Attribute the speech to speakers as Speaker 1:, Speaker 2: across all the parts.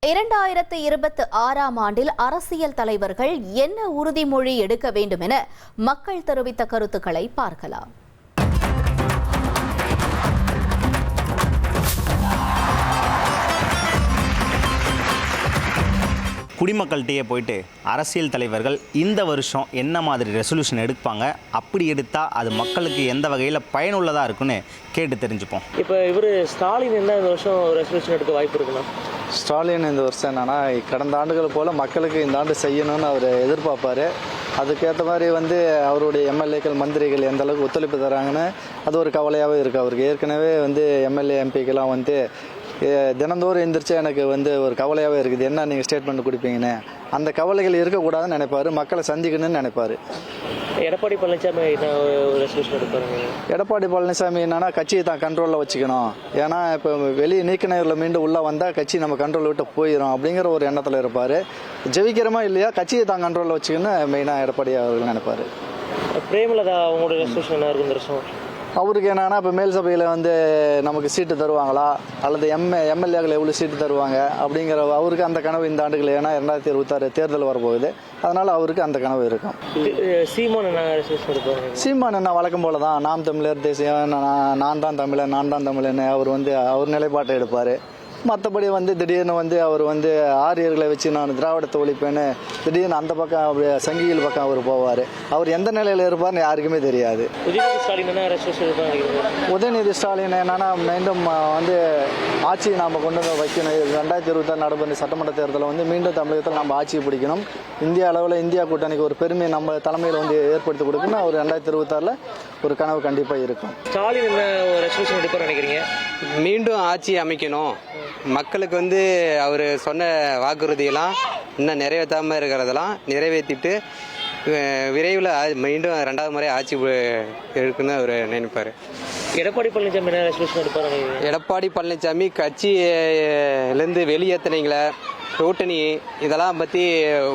Speaker 1: 2026ஆம் ஆண்டில் அரசியல் தலைவர்கள் என்ன உறுதிமொழி எடுக்க வேண்டும் என மக்கள் தெரிவித்த கருத்துக்களை பார்க்கலாம்.
Speaker 2: குடிமக்கள்கிட்டயே போயிட்டு அரசியல் தலைவர்கள் இந்த வருஷம் என்ன மாதிரி ரெசல்யூஷன் எடுப்பாங்க, அப்படி எடுத்தால் அது மக்களுக்கு எந்த வகையில் பயனுள்ளதாக இருக்குன்னு கேட்டு தெரிஞ்சுப்போம்.
Speaker 3: இப்போ இவர் ஸ்டாலின் என்ன இந்த வருஷம் ரெசல்யூஷன் எடுக்க வாய்ப்பு இருக்குன்னா?
Speaker 4: ஸ்டாலின் இந்த வருஷம் என்னன்னா கடந்த ஆண்டுகள் போல் மக்களுக்கு இந்த ஆண்டு செய்யணும்னு அவர் எதிர்பார்ப்பார். அதுக்கேற்ற மாதிரி அவருடைய எம்எல்ஏக்கள் மந்திரிகள் எந்த அளவுக்கு ஒத்துழைப்பு தராங்கன்னு அது ஒரு கவலையாகவே இருக்குது அவருக்கு. ஏற்கனவே எம்எல்ஏ எம்பிக்கெல்லாம் தினந்தோறும் எந்திரிச்சு எனக்கு ஒரு கவலையாகவே இருக்குது, என்ன நீங்கள் ஸ்டேட்மெண்ட் கொடுப்பீங்கன்னு. அந்த கவலைகள் இருக்கக்கூடாதுன்னு நினைப்பாரு, மக்களை சந்திக்கணும்னு நினைப்பாரு.
Speaker 3: எடப்பாடி பழனிசாமி ரெசல்யூஷன் எடுப்பாருங்க.
Speaker 4: எடப்பாடி பழனிசாமி என்னன்னா கட்சியை தான் கண்ட்ரோலில் வச்சுக்கணும், ஏன்னா இப்போ வெளியே நீக்கினரில் மீண்டும் உள்ளே வந்தால் கட்சி நம்ம கண்ட்ரோல் விட்டு போயிடும் அப்படிங்கிற ஒரு எண்ணத்தில் இருப்பார். ஜெயிக்கிறமா இல்லையா கட்சியை தான் கண்ட்ரோலில் வச்சுக்கணும்னு மெயினாக எடப்பாடி அவர்கள் நினைப்பார்.
Speaker 3: பிரேமலதா அவங்களோட ரெசல்யூஷன் என்ன இருக்கும் இந்த வருஷம்?
Speaker 4: அவருக்கு என்னன்னா இப்போ மேல் சபையில் நமக்கு சீட்டு தருவாங்களா அல்லது எம்எல்ஏக்கள் எவ்வளோ சீட்டு தருவாங்க அப்படிங்கிற அவருக்கு அந்த கனவு இந்த ஆண்டுகள், ஏன்னா 2026 தேர்தல் வரப்போகுது, அதனால் அவருக்கு அந்த கனவு இருக்கும். சீமான் என்ன வழக்கம் போல தான் நாம் தமிழர் தேசியம், நான் தான் தமிழன்னு அவர் நிலைப்பாட்டை எடுப்பார். மற்றபடி திடீர்னு அவர் ஆரியர்களை வச்சு நான் திராவிடத்தை ஒழிப்பேன்னு திடீர்னு அந்த பக்கம் அப்படியே சங்கிகள் பக்கம் அவர் போவார். அவர் எந்த நிலையில் இருப்பார்னு யாருக்குமே தெரியாது. உதயநிதி ஸ்டாலின் என்னன்னா மீண்டும் ஆட்சியை நாம் கொண்டு வந்து வைக்கணும். 2026 நடைபெறும் சட்டமன்ற தேர்தலில் மீண்டும் தமிழகத்தில் நம்ம ஆட்சியை பிடிக்கணும். இந்திய அளவில் இந்தியா கூட்டணிக்கு ஒரு பெருமையை நம்ம தலைமையில் ஏற்படுத்தி கொடுக்கணும். அவர் 2026 ஒரு கனவு கண்டிப்பாக இருக்கும்.
Speaker 3: ஸ்டாலின் என்ன ரெசல்யூஷன் எடுப்பார் நினைக்கிறீங்க?
Speaker 5: மீண்டும் ஆட்சி அமைக்கணும், மக்களுக்கு அவர் சொன்ன வாக்குறுதியெல்லாம் இன்னும் நிறைவேற்றாமல் இருக்கிறதெல்லாம் நிறைவேற்றிட்டு விரைவில் மீண்டும் 2வது முறை ஆட்சி இருக்குன்னு அவர் நினைப்பார்.
Speaker 3: எடப்பாடி பழனிசாமி என்ன ரெசல்யூஷன் எடுப்பார்?
Speaker 5: எடப்பாடி பழனிசாமி கட்சியிலேருந்து வெளியேற்றினீங்களே கூட்டணி இதெல்லாம் பற்றி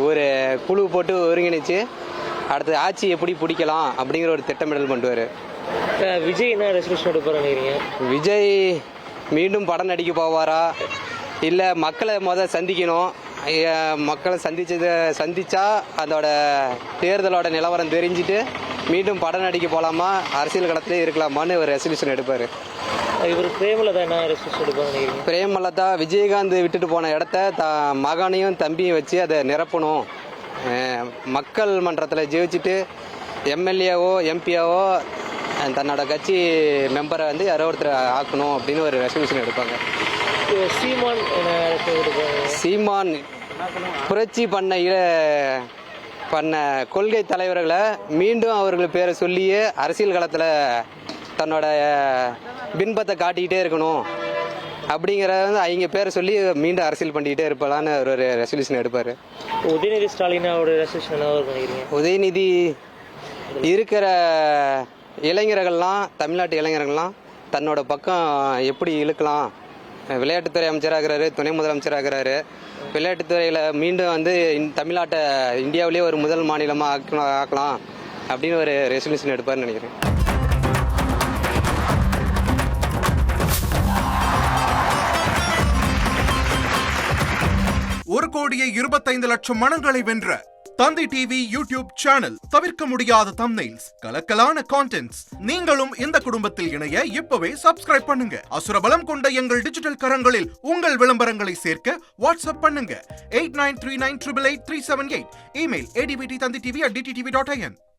Speaker 5: ஒரு குழு போட்டு ஒருங்கிணைச்சு அடுத்த ஆட்சி எப்படி பிடிக்கலாம் அப்படிங்கிற ஒரு திட்டமிடல் பண்ணுவார்.
Speaker 3: விஜய் என்ன ரெசல்யூஷன் எடுப்பார் நினைக்கிறீங்க?
Speaker 5: விஜய் மீண்டும் படம் நடிக்க போவாரா, இல்லை மக்களை சந்திக்கணும், மக்களை சந்திச்சா அதோட தேர்தலோட நிலவரம் தெரிஞ்சுட்டு மீண்டும் படம் நடிக்க போகலாமா, அரசியல் களத்திலே இருக்கலாமான்னு ஒரு ரெசல்யூஷன் எடுப்பார்.
Speaker 3: இவர் பிரேமலதா என்ன ரெசல்யூஷன் எடுப்பாங்க?
Speaker 5: பிரேமலதா விஜயகாந்த் விட்டுட்டு போன இடத்த மகனையும் தம்பியும் வச்சு அதை நிரப்பணும், மக்கள் மன்றத்தில் ஜெயிச்சுட்டு எம்எல்ஏவோ எம்பியாவோ தன்னோட கட்சி மெம்பரை யாரோ ஒருத்தர் ஆக்கணும் அப்படின்னு ஒரு ரெசல்யூஷன் எடுப்பாங்க. சீமான் புரட்சி பண்ண கொள்கை தலைவர்களை மீண்டும் அவர்கள் பேரை சொல்லியே அரசியல் களத்தில் தன்னோட பின்பத்தை காட்டிக்கிட்டே இருக்கணும் அப்படிங்கிறத அவங்க பேரை சொல்லி மீண்டும் அரசியல் பண்ணிக்கிட்டே இருப்பான்னு ஒரு ரெசல்யூஷன் எடுப்பார்.
Speaker 3: உதயநிதி ஸ்டாலின் ரெசல்யூஷன் நினைக்கிறீங்க?
Speaker 5: உதயநிதி இருக்கிற இளைஞர்கள்லாம், தமிழ்நாட்டு இளைஞர்கள்லாம் தன்னோட பக்கம் எப்படி இழுக்கலாம், விளையாட்டுத்துறை அமைச்சராகிறாரு, துணை முதலமைச்சராகிறாரு, விளையாட்டுத்துறையில் மீண்டும் தமிழ்நாட்டை இந்தியாவிலேயே ஒரு முதல் மாநிலமாக ஆக்கலாம் அப்படின்னு ஒரு ரெசல்யூஷன் எடுப்பார்னு நினைக்கிறேன்.
Speaker 6: ஒரு கோடியே 25 லட்சம் மனங்களை வென்ற தந்தி டிவி யூடியூப் சேனல். தவிர்க்க முடியாத தம்ப்நெயில்ஸ், கலக்கலான கான்டென்ட்ஸ். நீங்களும் இந்த குடும்பத்தில் இணைய இப்பவே சப்ஸ்கிரைப் பண்ணுங்க. அசுரபலம் கொண்ட எங்கள் டிஜிட்டல் கரங்களில் உங்கள் விளம்பரங்களை சேர்க்க வாட்ஸ்அப் பண்ணுங்க. 8939888378. Email advtthanditv@dttv.in.